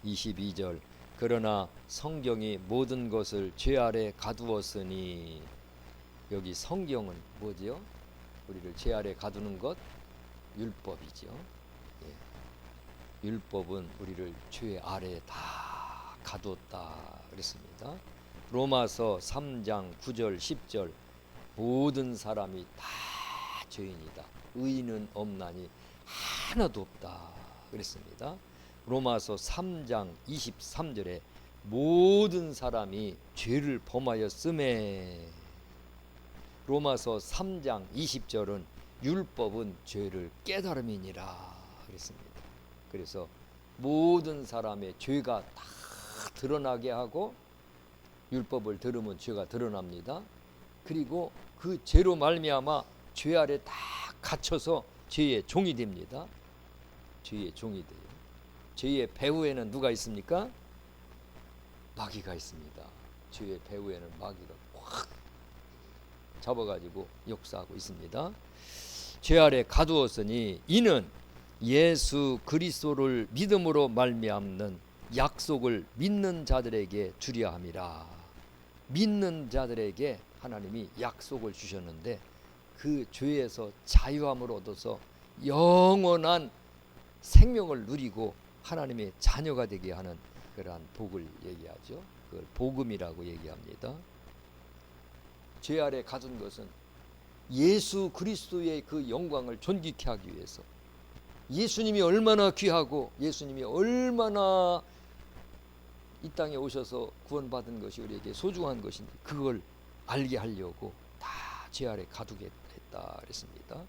22절 그러나 성경이 모든 것을 죄 아래 가두었으니, 여기 성경은 뭐지요? 우리를 죄 아래 가두는 것, 율법이죠. 예. 율법은 우리를 죄 아래 다 가두었다 그랬습니다. 로마서 3장 9절 10절 모든 사람이 다 죄인이다. 의인은 없나니 하나도 없다 그랬습니다. 로마서 3장 23절에 모든 사람이 죄를 범하였음에, 로마서 3장 20절은 율법은 죄를 깨달음이니라 그랬습니다. 그래서 모든 사람의 죄가 다 드러나게 하고, 율법을 들으면 죄가 드러납니다. 그리고 그 죄로 말미암아 죄 아래 다 갇혀서 죄의 종이 됩니다. 죄의 종이 돼요. 죄의 배후에는 누가 있습니까? 마귀가 있습니다. 죄의 배후에는 마귀가 확 잡아가지고 역사하고 있습니다. 죄 아래 가두었으니 이는 예수 그리스도를 믿음으로 말미암는 약속을 믿는 자들에게 주려 함이라. 믿는 자들에게 하나님이 약속을 주셨는데, 그 죄에서 자유함을 얻어서 영원한 생명을 누리고 하나님의 자녀가 되게 하는 그러한 복을 얘기하죠. 그걸 복음이라고 얘기합니다. 죄 아래 가둔 것은 예수 그리스도의 그 영광을 존귀케 하기 위해서, 예수님이 얼마나 귀하고 예수님이 얼마나 이 땅에 오셔서 구원받은 것이 우리에게 소중한 것인지 그걸 알게 하려고 다 죄 아래 가두게 했다 그랬습니다.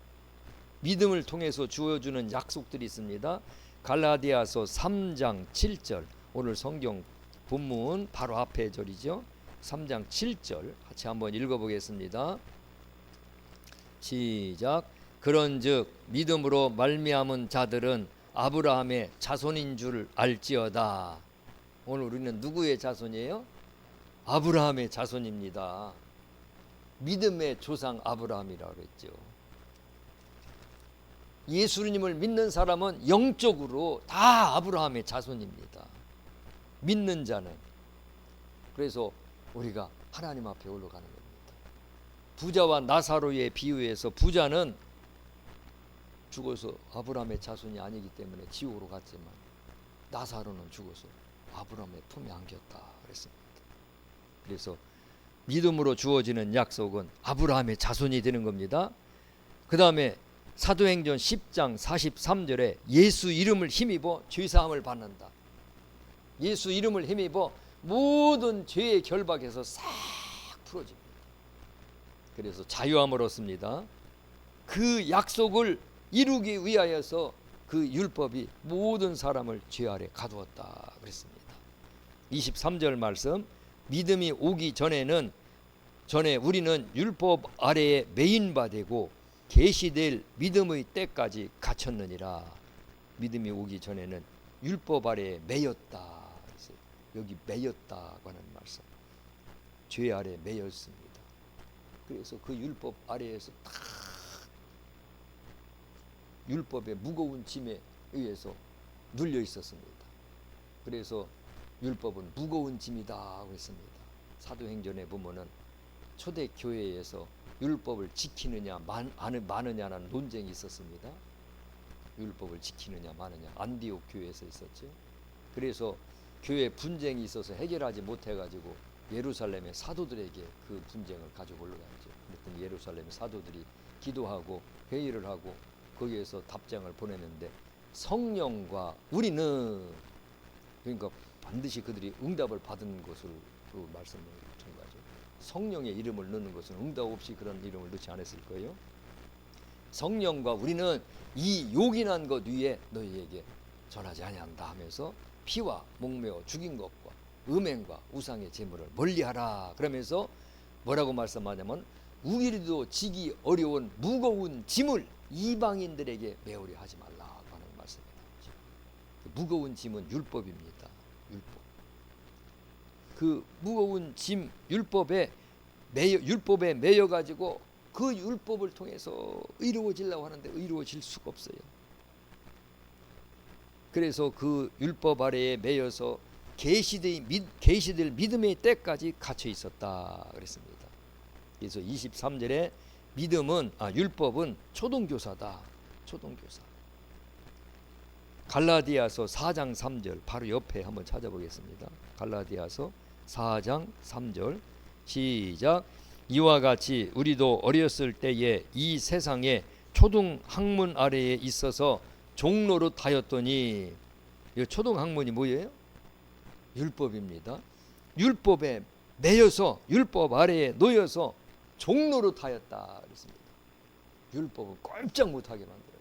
믿음을 통해서 주어주는 약속들이 있습니다. 갈라디아서 3장 7절, 오늘 성경 본문 바로 앞에 절이죠. 3장 7절 같이 한번 읽어보겠습니다. 시작. 그런즉 믿음으로 말미암은 자들은 아브라함의 자손인 줄 알지어다. 오늘 우리는 누구의 자손이에요? 아브라함의 자손입니다. 믿음의 조상 아브라함이라고 했죠. 예수님을 믿는 사람은 영적으로 다 아브라함의 자손입니다. 믿는 자는. 그래서 우리가 하나님 앞에 올라가는 겁니다. 부자와 나사로의 비유에서 부자는 죽어서 아브라함의 자손이 아니기 때문에 지옥으로 갔지만, 나사로는 죽어서 아브라함의 품에 안겼다 그랬습니다. 그래서 믿음으로 주어지는 약속은 아브라함의 자손이 되는 겁니다. 그 다음에 사도행전 10장 43절에 예수 이름을 힘입어 죄사함을 받는다. 예수 이름을 힘입어 모든 죄의 결박에서 싹 풀어집니다. 그래서 자유함을 얻습니다. 그 약속을 이루기 위하여서 그 율법이 모든 사람을 죄 아래 가두었다 그랬습니다. 23절 말씀, 믿음이 오기 전에 우리는 율법 아래에 매인 바 되고 계시될 믿음의 때까지 갇혔느니라. 믿음이 오기 전에는 율법 아래에 매였다. 여기 매였다고 하는 말씀, 죄 아래 매였습니다. 그래서 그 율법 아래에서 다 율법의 무거운 짐에 의해서 눌려 있었습니다. 그래서 율법은 무거운 짐이다 하고 했습니다. 사도행전에 보면은 초대교회에서 율법을 지키느냐 마느냐라는 논쟁이 있었습니다. 율법을 지키느냐 마느냐, 안디옥 교회에서 있었죠. 그래서 교회 분쟁이 있어서 해결하지 못해가지고 예루살렘의 사도들에게 그 분쟁을 가지고 올라갔죠. 그랬더니 예루살렘 사도들이 기도하고 회의를 하고 거기에서 답장을 보냈는데, 성령과 우리는, 그러니까 반드시 그들이 응답을 받은 것으로 그 말씀을 준 거죠. 성령의 이름을 넣는 것은 응답 없이 그런 이름을 넣지 않았을 거예요. 성령과 우리는 이 요긴한 것 위에 너희에게 전하지 아니한다 하면서 피와 목매어 죽인 것과 음행과 우상의 제물을 멀리하라 그러면서 뭐라고 말씀하냐면, 우리도 지기 어려운 무거운 짐을 이방인들에게 메우려 하지 말라고 하는 말씀입니다. 무거운 짐은 율법입니다. 율법. 그 무거운 짐 율법에 매여 가지고 그 율법을 통해서 의로워지려고 하는데 의로워질 수가 없어요. 그래서 그 율법 아래에 매여서 계시될 믿음의 때까지 갇혀 있었다 그랬습니다. 그래서 23절에 율법은 초등교사다. 초등교사. 갈라디아서 4장 3절 바로 옆에 한번 찾아보겠습니다. 갈라디아서 4장 3절 시작. 이와 같이 우리도 어렸을 때에 이 세상의 초등학문 아래에 있어서 종노릇하였더니, 이 초등학문이 뭐예요? 율법입니다. 율법에 매여서 율법 아래에 놓여서 종노릇하였다 그랬습니다. 율법을 꼼짝 못하게 만들어요.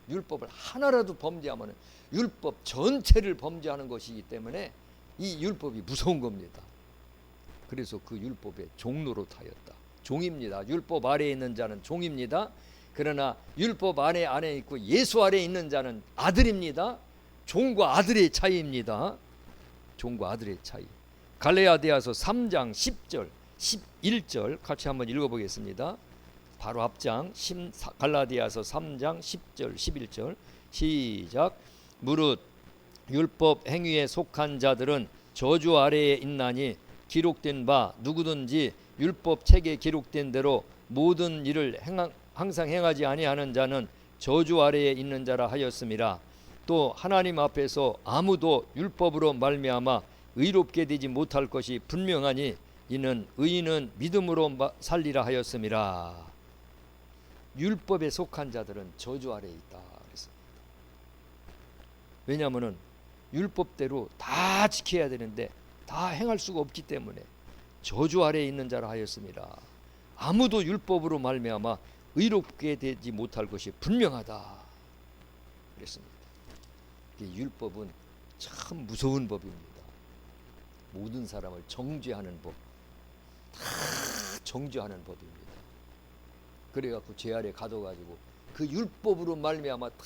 율법을 하나라도 범죄하면 율법 전체를 범죄하는 것이기 때문에 이 율법이 무서운 겁니다. 그래서 그 율법에 종노릇하였다. 종입니다. 율법 아래에 있는 자는 종입니다. 그러나 율법 안에 있고 예수 아래에 있는 자는 아들입니다. 종과 아들의 차이입니다. 종과 아들의 차이. 갈라디아서 3장 10절 11절 같이 한번 읽어보겠습니다. 바로 앞장 갈라디아서 3장 10절 11절 시작. 무릇 율법 행위에 속한 자들은 저주 아래에 있나니 기록된 바 누구든지 율법 책에 기록된 대로 모든 일을 항상 행하지 아니하는 자는 저주 아래에 있는 자라 하였음이라. 또 하나님 앞에서 아무도 율법으로 말미암아 의롭게 되지 못할 것이 분명하니 이는 의인은 믿음으로 살리라 하였음이라. 율법에 속한 자들은 저주 아래에 있다 그랬습니다. 왜냐하면 율법대로 다 지켜야 되는데 다 행할 수가 없기 때문에 저주 아래에 있는 자라 하였습니다. 아무도 율법으로 말미암아 의롭게 되지 못할 것이 분명하다 그랬습니다. 율법은 참 무서운 법입니다. 모든 사람을 정죄하는 법, 다 정죄하는 법입니다. 그래갖고 죄 아래 가둬가지고 그 율법으로 말미암아 다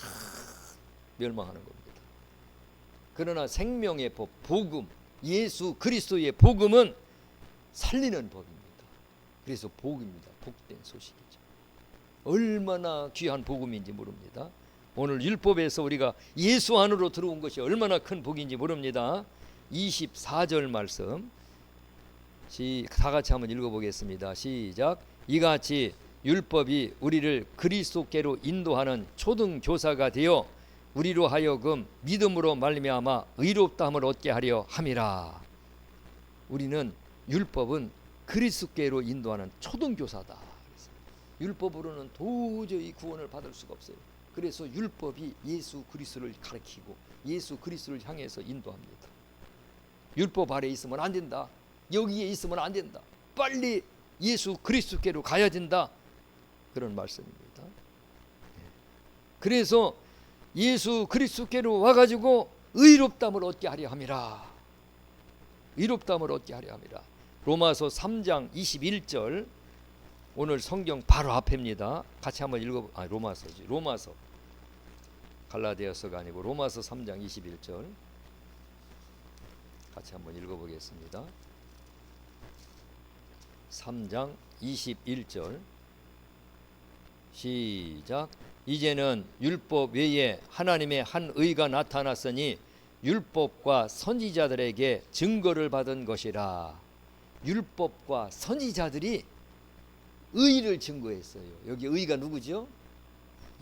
멸망하는 겁니다. 그러나 생명의 법, 복음, 예수 그리스도의 복음은 살리는 법입니다. 그래서 복입니다. 복된 소식이죠. 얼마나 귀한 복음인지 모릅니다. 오늘 율법에서 우리가 예수 안으로 들어온 것이 얼마나 큰 복인지 모릅니다. 24절 말씀 다 같이 한번 읽어보겠습니다. 시작. 이같이 율법이 우리를 그리스도께로 인도하는 초등교사가 되어 우리로 하여금 믿음으로 말미암아 의롭다함을 얻게 하려 함이라. 우리는 율법은 그리스도께로 인도하는 초등교사다. 율법으로는 도저히 구원을 받을 수가 없어요. 그래서 율법이 예수 그리스도를 가리키고 예수 그리스도를 향해서 인도합니다. 율법 아래에 있으면 안 된다. 여기에 있으면 안 된다. 빨리 예수 그리스도께로 가야 된다. 그런 말씀입니다. 그래서 예수 그리스도께로 와가지고 의롭다함을 얻게 하려 함이라. 의롭다함을 얻게 하려 함이라. 로마서 3장 21절 오늘 성경 바로 앞입니다. 같이 한번 로마서 갈라디아서가 아니고 로마서 3장 21절 같이 한번 읽어보겠습니다. 3장 21절 시작. 이제는 율법 외에 하나님의 한 의가 나타났으니 율법과 선지자들에게 증거를 받은 것이라. 율법과 선지자들이 의를 증거했어요. 여기 의가 누구죠?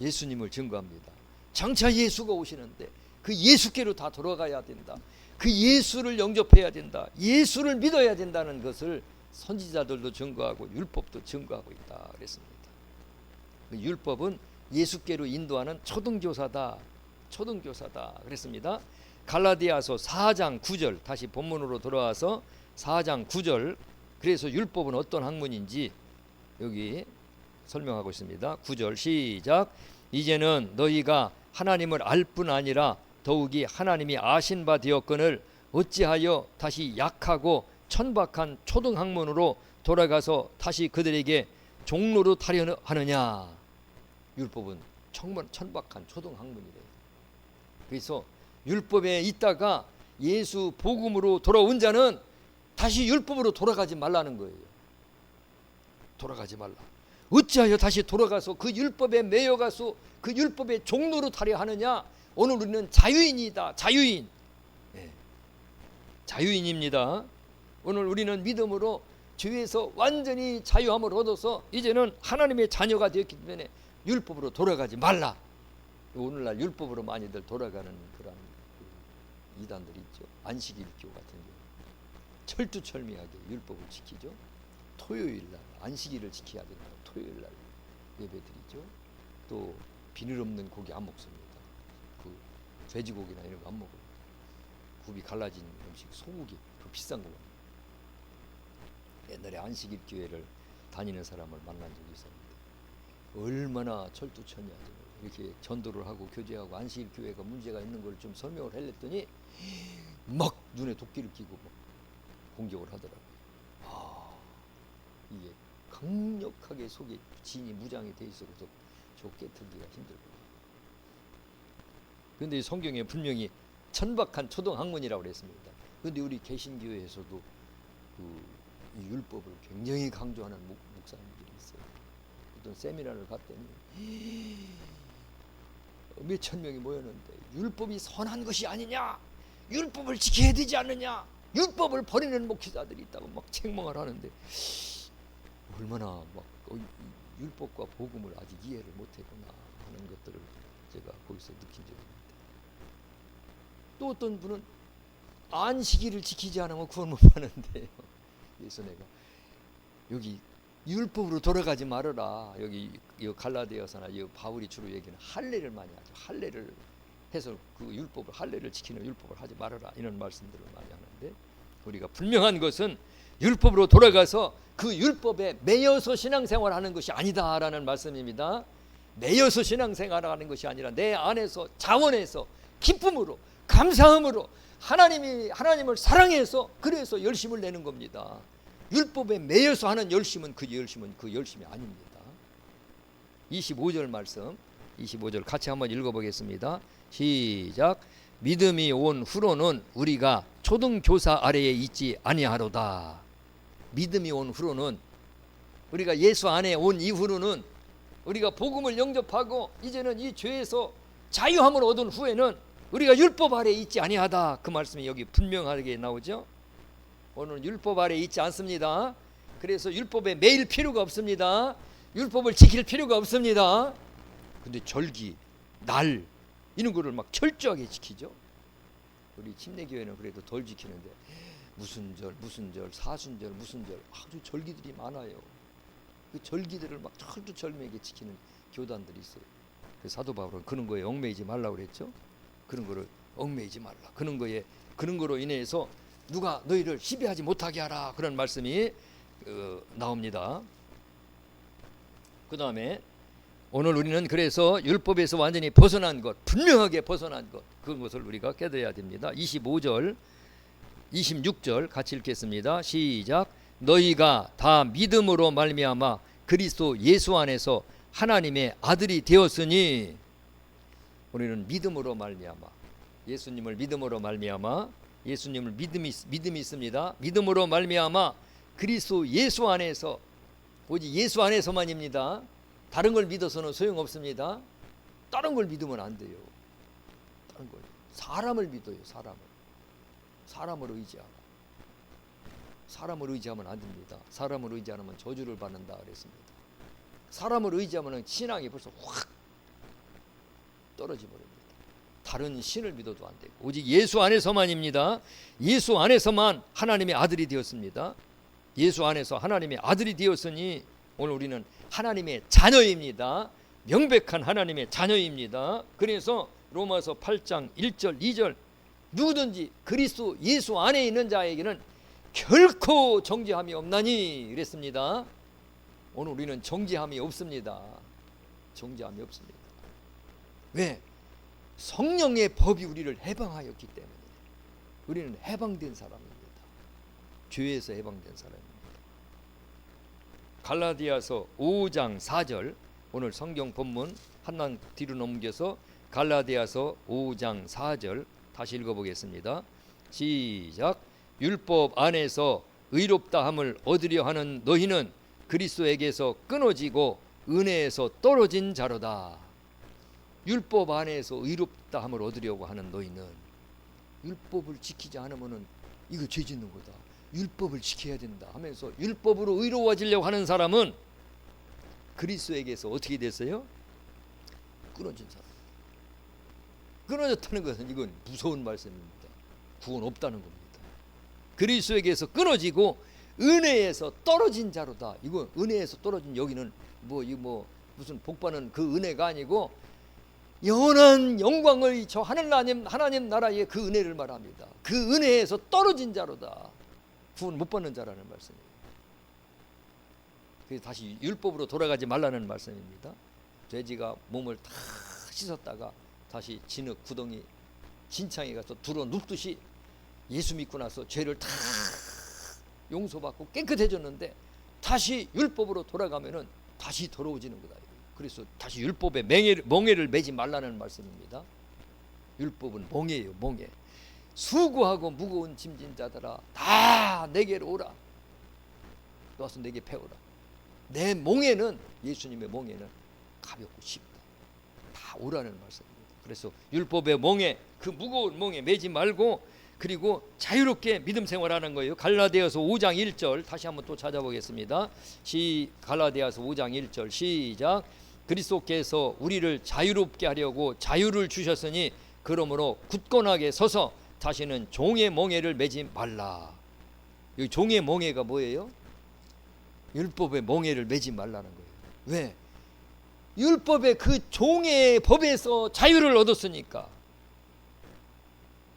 예수님을 증거합니다. 장차 예수가 오시는데 그 예수께로 다 돌아가야 된다. 그 예수를 영접해야 된다. 예수를 믿어야 된다는 것을 선지자들도 증거하고 율법도 증거하고 있다 그랬습니다. 율법은 예수께로 인도하는 초등교사다. 초등교사다 그랬습니다. 갈라디아서 4장 9절 다시 본문으로 돌아와서 4장 9절 그래서 율법은 어떤 학문인지 여기 설명하고 있습니다. 9절 시작. 이제는 너희가 하나님을 알 뿐 아니라 더욱이 하나님이 아신 바 되었거늘 어찌하여 다시 약하고 천박한 초등학문으로 돌아가서 다시 그들에게 종노릇하려 하느냐. 율법은 정말 천박한 초등학문이래요. 그래서 율법에 있다가 예수 복음으로 돌아온 자는 다시 율법으로 돌아가지 말라는 거예요. 돌아가지 말라. 어찌하여 다시 돌아가서 그 율법에 매여가서 그 율법의 종노릇하려 하느냐. 오늘 우리는 자유인이다. 자유인. 네. 자유인입니다. 오늘 우리는 믿음으로 죄에서 완전히 자유함을 얻어서 이제는 하나님의 자녀가 되었기 때문에 율법으로 돌아가지 말라. 오늘날 율법으로 많이들 돌아가는 그런 이단들이 있죠. 안식일교 같은 경우 철두철미하게 율법을 지키죠. 토요일날 안식일을 지켜야 된다고 토요일날 예배드리죠. 또 비늘 없는 고기 안 먹습니다. 그 돼지고기나 이런 거 안 먹어요. 굽이 갈라진 음식, 소고기, 그 비싼 거. 옛날에 안식일 교회를 다니는 사람을 만난 적이 있었는데 얼마나 철두철미하죠. 이렇게 전도를 하고 교제하고 안식일 교회가 문제가 있는 걸 좀 설명을 하려더니 막 눈에 도끼를 끼고 막 공격을 하더라고요. 이게 강력하게 속에 진이 무장이 돼 있어서 저 깨트리기가 힘들거든요. 그런데 성경에 분명히 천박한 초등학문이라고 그랬습니다. 그런데 우리 개신교회에서도 이 율법을 굉장히 강조하는 목사님들이 있어요. 어떤 세미나를 갔더니 몇천 명이 모였는데 율법이 선한 것이 아니냐, 율법을 지켜야 되지 않느냐, 율법을 버리는 목회자들이 있다고 막 책망을 하는데 얼마나 막 율법과 복음을 아직 이해를 못했구나 하는 것들을 제가 거기서 느낀 적이 있는데, 또 어떤 분은 안식일을 지키지 않으면 구원 못 받는데요. 그래서 내가 여기 율법으로 돌아가지 말아라. 여기 갈라디아서나 바울이 주로 얘기는 할례를 많이 하죠. 할례를 해서 그 율법을, 할례를 지키는 율법을 하지 말아라, 이런 말씀들을 많이 하는데, 우리가 분명한 것은 율법으로 돌아가서 그 율법에 매여서 신앙생활하는 것이 아니다라는 말씀입니다. 매여서 신앙생활하는 것이 아니라 내 안에서 자원해서 기쁨으로 감사함으로 하나님을 사랑해서 그래서 열심을 내는 겁니다. 율법에 매여서 하는 열심은 그 열심이 아닙니다. 25절 말씀, 25절 같이 한번 읽어보겠습니다. 시작. 믿음이 온 후로는 우리가 초등교사 아래에 있지 아니하로다. 믿음이 온 후로는, 우리가 예수 안에 온 이후로는, 우리가 복음을 영접하고 이제는 이 죄에서 자유함을 얻은 후에는 우리가 율법 아래에 있지 아니하다. 그 말씀이 여기 분명하게 나오죠. 오늘 율법 아래에 있지 않습니다. 그래서 율법에 매일 필요가 없습니다. 율법을 지킬 필요가 없습니다. 근데 절기, 날 이런 거를 막 철저하게 지키죠. 우리 침례교회는 그래도 덜 지키는데 무슨 절, 사순절, 무슨 절, 아주 절기들이 많아요. 그 절기들을 막 철두철미하게 지키는 교단들이 있어요. 그 사도 바울은 그런 거에 얽매이지 말라고 그랬죠. 그런 거를 얽매이지 말라. 그런 거로 인해서 누가 너희를 시비하지 못하게 하라, 그런 말씀이 나옵니다. 그 다음에 오늘 우리는 그래서 율법에서 완전히 벗어난 것, 분명하게 벗어난 것, 그것을 우리가 깨달아야 됩니다. 25절, 26절 같이 읽겠습니다. 시작. 너희가 다 믿음으로 말미암아 그리스도 예수 안에서 하나님의 아들이 되었으니, 우리는 믿음으로 말미암아, 예수님을 믿음으로 말미암아, 예수님을 믿음이 있습니다. 믿음으로 말미암아 그리스도 예수 안에서, 오직 예수 안에서만입니다. 다른 걸 믿어서는 소용없습니다. 다른 걸 믿으면 안 돼요. 다른 걸, 사람을 믿어요. 사람을 의지하고. 사람을 의지하면 안 됩니다. 사람을 의지 않으면 저주를 받는다 그랬습니다. 사람을 의지하면 신앙이 벌써 확 떨어져 버립니다. 다른 신을 믿어도 안 되고 오직 예수 안에서만입니다. 예수 안에서만 하나님의 아들이 되었습니다. 예수 안에서 하나님의 아들이 되었으니 오늘 우리는 하나님의 자녀입니다. 명백한 하나님의 자녀입니다. 그래서 로마서 8장 1절 2절 누구든지 그리스도 예수 안에 있는 자에게는 결코 정죄함이 없나니 그랬습니다. 오늘 우리는 정죄함이 없습니다. 정죄함이 없습니다. 왜? 성령의 법이 우리를 해방하였기 때문에. 우리는 해방된 사람입니다. 죄에서 해방된 사람입니다. 갈라디아서 5장 4절, 오늘 성경 본문 한난 뒤로 넘겨서 갈라디아서 5장 4절 다시 읽어보겠습니다. 시작. 율법 안에서 의롭다함을 얻으려 하는 너희는 그리스도에게서 끊어지고 은혜에서 떨어진 자로다. 율법 안에서 의롭다함을 얻으려고 하는 너희는 율법을 지키지 않으면은 이거 죄 짓는 거다. 율법을 지켜야 된다 하면서 율법으로 의로워지려고 하는 사람은 그리스도에게서 어떻게 됐어요? 끊어진 사람. 끊어졌다는 것은 이건 무서운 말씀입니다. 구원 없다는 겁니다. 그리스도에게서 끊어지고 은혜에서 떨어진 자로다. 이거 은혜에서 떨어진, 여기는 무슨 복받는 그 은혜가 아니고 영원한 영광의 저 하나님 나라의 그 은혜를 말합니다. 그 은혜에서 떨어진 자로다. 구원 못 받는 자라는 말씀이에요. 그래서 다시 율법으로 돌아가지 말라는 말씀입니다. 돼지가 몸을 다 씻었다가 다시 진흙 구덩이 진창에 가서 들어 눕듯이 예수 믿고 나서 죄를 다 용서받고 깨끗해졌는데 다시 율법으로 돌아가면은 다시 더러워지는 거다. 그래서 다시 율법에 멍에를 매지 말라는 말씀입니다. 율법은 멍에예요. 멍에. 수고하고 무거운 짐진 자들아 다 내게로 오라. 와서 내게 배우라. 내 멍에는, 예수님의 멍에는 가볍고 쉽다. 다 오라는 말씀입니다. 그래서 율법의 멍에, 그 무거운 멍에 매지 말고, 그리고 자유롭게 믿음 생활하는 거예요. 갈라디아서 5장 1절 다시 한번 또 찾아보겠습니다. 갈라디아서 5장 1절 시작. 그리스도께서 우리를 자유롭게 하려고 자유를 주셨으니 그러므로 굳건하게 서서 다시는 종의 멍에를 매지 말라. 여기 종의 멍에가 뭐예요? 율법의 멍에를 매지 말라는 거예요. 왜? 율법의 그 종의 법에서 자유를 얻었으니까.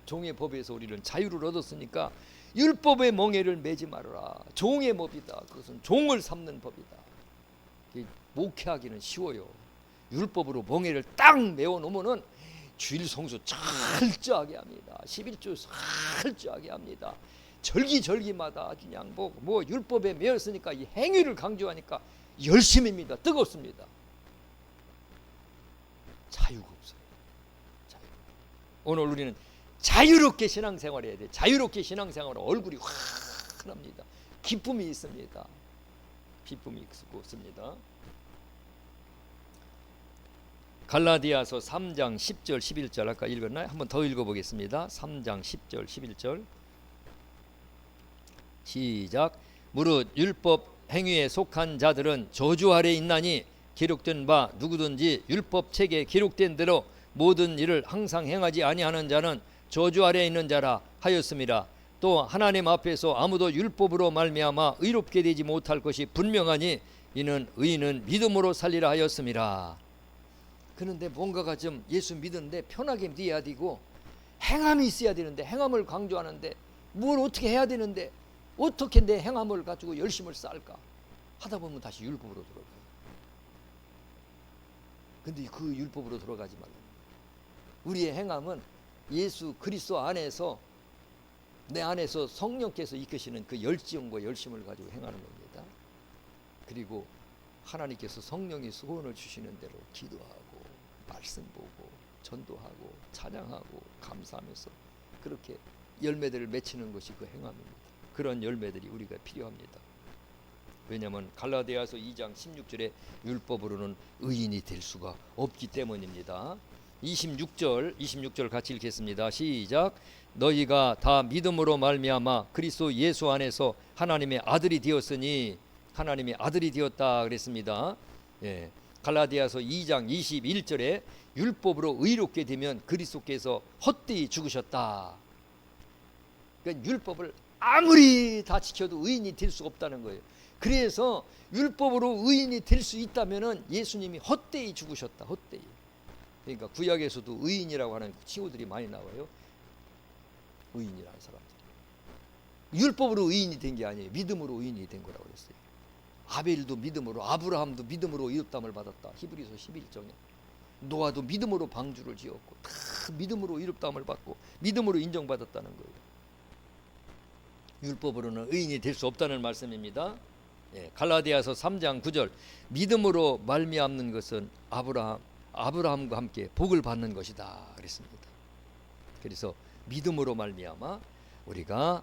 종의 법에서 우리는 자유를 얻었으니까 율법의 멍에를 매지 말아라. 종의 법이다. 그것은 종을 삼는 법이다. 목회하기는 쉬워요. 율법으로 멍에를 딱 메워 놓으면은 주일 성수 철저하게 합니다. 11조 철저하게 합니다. 절기마다 그냥 뭐 율법에 매였으니까 이 행위를 강조하니까 열심입니다. 뜨겁습니다. 자유가 없어요. 오늘 우리는 자유롭게 신앙생활해야 돼. 자유롭게 신앙생활은 얼굴이 환합니다. 기쁨이 있습니다. 기쁨이 있습니다. 갈라디아서 3장 10절 11절 아까 읽었나요? 한번 더 읽어보겠습니다. 3장 10절 11절 시작. 무릇 율법 행위에 속한 자들은 저주 아래 있나니 기록된 바 누구든지 율법 책에 기록된 대로 모든 일을 항상 행하지 아니하는 자는 저주 아래 있는 자라 하였습니다. 또 하나님 앞에서 아무도 율법으로 말미암아 의롭게 되지 못할 것이 분명하니 이는 의인은 믿음으로 살리라 하였습니다. 그런데 뭔가가 좀 예수 믿는데 편하게 믿어야 되고 행함이 있어야 되는데, 행함을 강조하는데 뭘 어떻게 해야 되는데 어떻게 내 행함을 가지고 열심을 쌓을까 하다 보면 다시 율법으로 들어가요. 근데 그 율법으로 들어가지 말라. 우리의 행함은 예수 그리스도 안에서, 내 안에서 성령께서 이끄시는 그 열정과 열심을 가지고 행하는 겁니다. 그리고 하나님께서 성령의 소원을 주시는 대로 기도하고 말씀 보고 전도하고 찬양하고 감사하면서 그렇게 열매들을 맺히는 것이 그 행함입니다. 그런 열매들이 우리가 필요합니다. 왜냐하면 갈라디아서 2장 16절에 율법으로는 의인이 될 수가 없기 때문입니다. 26절 같이 읽겠습니다. 시작. 너희가 다 믿음으로 말미암아 그리스도 예수 안에서 하나님의 아들이 되었으니, 하나님의 아들이 되었다 그랬습니다. 예. 갈라디아서 2장 21절에 율법으로 의롭게 되면 그리스도께서 헛되이 죽으셨다. 그러니까 율법을 아무리 다 지켜도 의인이 될 수 없다는 거예요. 그래서 율법으로 의인이 될 수 있다면은 예수님이 헛되이 죽으셨다. 헛되이. 그러니까 구약에서도 의인이라고 하는 친구들이 많이 나와요. 의인이라는 사람들. 율법으로 의인이 된 게 아니에요. 믿음으로 의인이 된 거라고 그랬어요. 아벨도 믿음으로, 아브라함도 믿음으로 의롭다함을 받았다. 히브리서 11장에. 노아도 믿음으로 방주를 지었고 다 믿음으로 의롭다함을 받고 믿음으로 인정받았다는 거예요. 율법으로는 의인이 될 수 없다는 말씀입니다. 예, 갈라디아서 3장 9절 믿음으로 말미암는 것은 아브라함과 함께 복을 받는 것이다 그랬습니다. 그래서 믿음으로 말미암아 우리가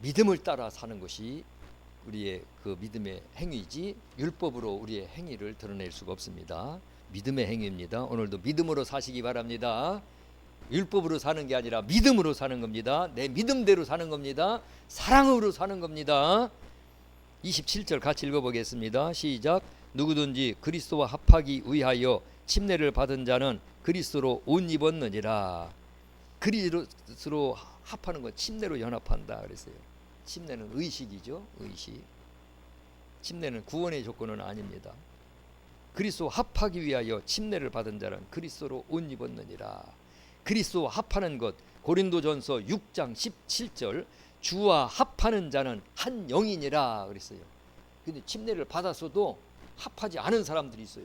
믿음을 따라 사는 것이 우리의 그 믿음의 행위지 율법으로 우리의 행위를 드러낼 수가 없습니다. 믿음의 행위입니다. 오늘도 믿음으로 사시기 바랍니다. 율법으로 사는 게 아니라 믿음으로 사는 겁니다. 내 믿음대로 사는 겁니다. 사랑으로 사는 겁니다. 27절 같이 읽어보겠습니다. 시작. 누구든지 그리스도와 합하기 위하여 침례를 받은 자는 그리스도로 옷 입었느니라. 그리스도로 합하는 건 침례로 연합한다 그랬어요. 침례는 의식이죠. 의식. 침례는 구원의 조건은 아닙니다. 그리스도 합하기 위하여 침례를 받은 자는 그리스도로 옷 입었느니라. 그리스도 합하는 것, 고린도전서 6장 17절 주와 합하는 자는 한 영이니라 그랬어요. 근데 침례를 받았어도 합하지 않은 사람들이 있어요.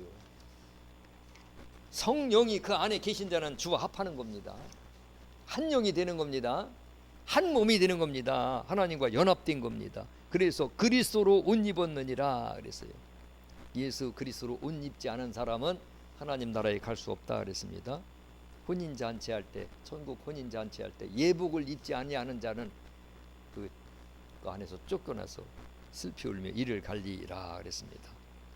성령이 그 안에 계신 자는 주와 합하는 겁니다. 한 영이 되는 겁니다. 한 몸이 되는 겁니다. 하나님과 연합된 겁니다. 그래서 그리스도로 옷 입었느니라 그랬어요. 예수 그리스도로 옷 입지 않은 사람은 하나님 나라에 갈 수 없다 그랬습니다. 혼인잔치할 때, 천국 혼인잔치할 때 예복을 입지 아니하는 자는 그 안에서 쫓겨나서 슬피 울며 이를 갈리라 그랬습니다.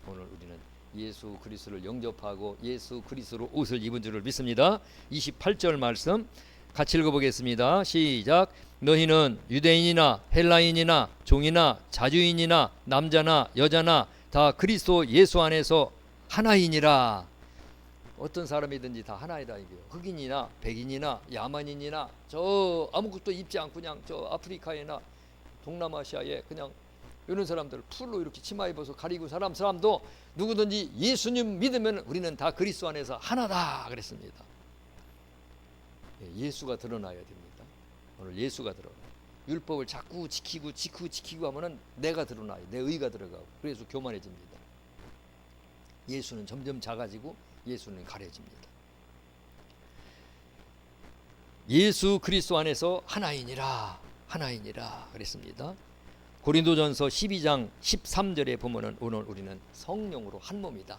오늘 우리는 예수 그리스도를 영접하고 예수 그리스도로 옷을 입은 줄을 믿습니다. 28절 말씀 같이 읽어보겠습니다. 시작. 너희는 유대인이나 헬라인이나 종이나 자주인이나 남자나 여자나 다 그리스도 예수 안에서 하나이니라. 어떤 사람이든지 다 하나이다 이게요. 흑인이나 백인이나 야만인이나 저 아무것도 입지 않고 그냥 저 아프리카에나 동남아시아에 그냥 이런 사람들 풀로 이렇게 치마 입어서 가리고 사람도 누구든지 예수님 믿으면 우리는 다 그리스도 안에서 하나다 그랬습니다. 예수가 드러나야 됩니다. 오늘 예수가 드러나. 율법을 자꾸 지키고 하면은 내가 드러나요. 내 의가 들어가고 그래서 교만해집니다. 예수는 점점 작아지고 예수는 가려집니다. 예수 그리스도 안에서 하나이니라 그랬습니다. 고린도전서 12장 13절에 보면은 오늘 우리는 성령으로 한 몸이다.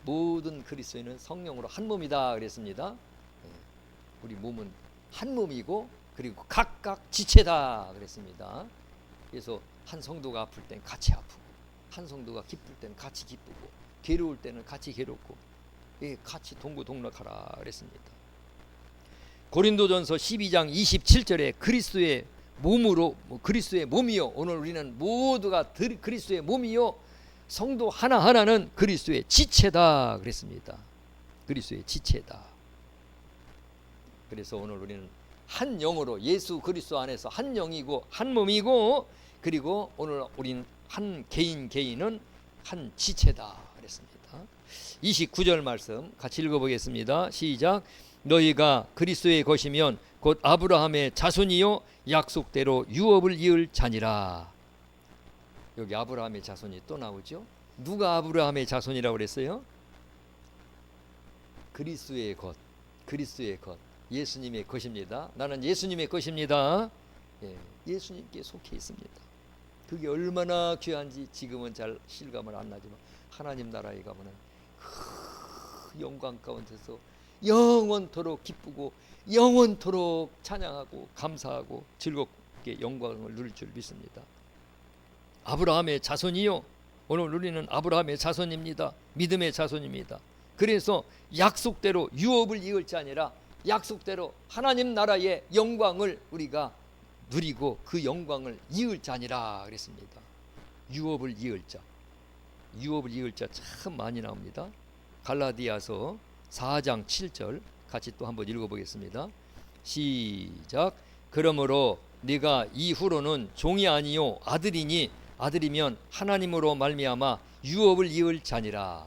모든 그리스도인은 성령으로 한 몸이다 그랬습니다. 우리 몸은 한 몸이고 그리고 각각 지체다 그랬습니다. 그래서 한 성도가 아플 땐 같이 아프고 한 성도가 기쁠 땐 같이 기쁘고 괴로울 때는 같이 괴롭고 같이 동고동락하라 그랬습니다. 고린도전서 12장 27절에 그리스도의 몸으로 그리스도의 몸이요. 오늘 우리는 모두가 그리스도의 몸이요. 성도 하나하나는 그리스도의 지체다 그랬습니다. 그리스도의 지체다. 그래서 오늘 우리는 한 영으로 예수 그리스도 안에서 한 영이고 한 몸이고 그리고 오늘 우린 한 개인은 한 지체다 그랬습니다. 29절 말씀 같이 읽어보겠습니다. 시작. 너희가 그리스도의 것이면 곧 아브라함의 자손이요 약속대로 유업을 이을 자니라. 여기 아브라함의 자손이 또 나오죠. 누가 아브라함의 자손이라고 그랬어요? 그리스도의 것, 예수님의 것입니다. 나는 예수님의 것입니다. 예수님께 속해 있습니다. 그게 얼마나 귀한지 지금은 잘 실감을 안 나지만 하나님 나라에 가면은 영광 가운데서 영원토록 기쁘고 영원토록 찬양하고 감사하고 즐겁게 영광을 누릴 줄 믿습니다. 아브라함의 자손이요. 오늘 우리는 아브라함의 자손입니다. 믿음의 자손입니다. 그래서 약속대로 유업을 이을 자 아니라 약속대로 하나님 나라의 영광을 우리가 누리고 그 영광을 이을 자니라 그랬습니다. 유업을 이을 자. 유업을 이을 자 참 많이 나옵니다. 갈라디아서 4장 7절 같이 또 한번 읽어보겠습니다. 시작. 그러므로 네가 이후로는 종이 아니요 아들이니 아들이면 하나님으로 말미암아 유업을 이을 자니라.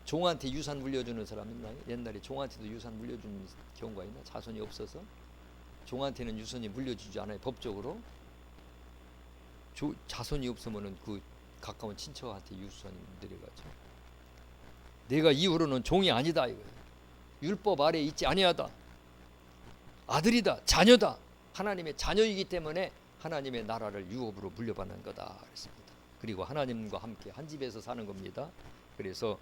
종한테 유산 물려주는 사람 있나요? 옛날에 종한테도 유산 물려주는 경우가 있나? 자손이 없어서 종한테는 유산이 물려주지 않아요. 법적으로 자손이 없으면은 그 가까운 친척한테 유산이 내려가죠. 내가 이후로는 종이 아니다 이거예요. 율법 아래 있지 아니하다. 아들이다. 자녀다. 하나님의 자녀이기 때문에 하나님의 나라를 유업으로 물려받는 거다 그랬습니다. 그리고 하나님과 함께 한 집에서 사는 겁니다. 그래서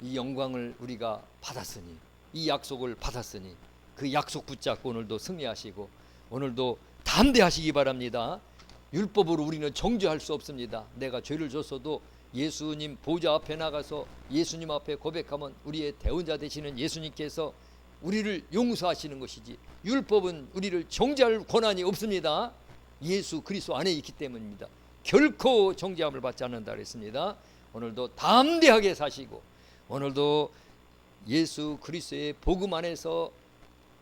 이 영광을 우리가 받았으니 이 약속을 받았으니 그 약속 붙잡고 오늘도 승리하시고 오늘도 담대하시기 바랍니다. 율법으로 우리는 정죄할 수 없습니다. 내가 죄를 졌어도 예수님 보좌 앞에 나가서 예수님 앞에 고백하면 우리의 대언자 되시는 예수님께서 우리를 용서하시는 것이지, 율법은 우리를 정죄할 권한이 없습니다. 예수 그리스도 안에 있기 때문입니다. 결코 정죄함을 받지 않는다 그랬습니다. 오늘도 담대하게 사시고, 오늘도 예수 그리스도의 복음 안에서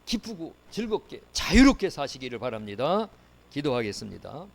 기쁘고 즐겁게 자유롭게 사시기를 바랍니다. 기도하겠습니다.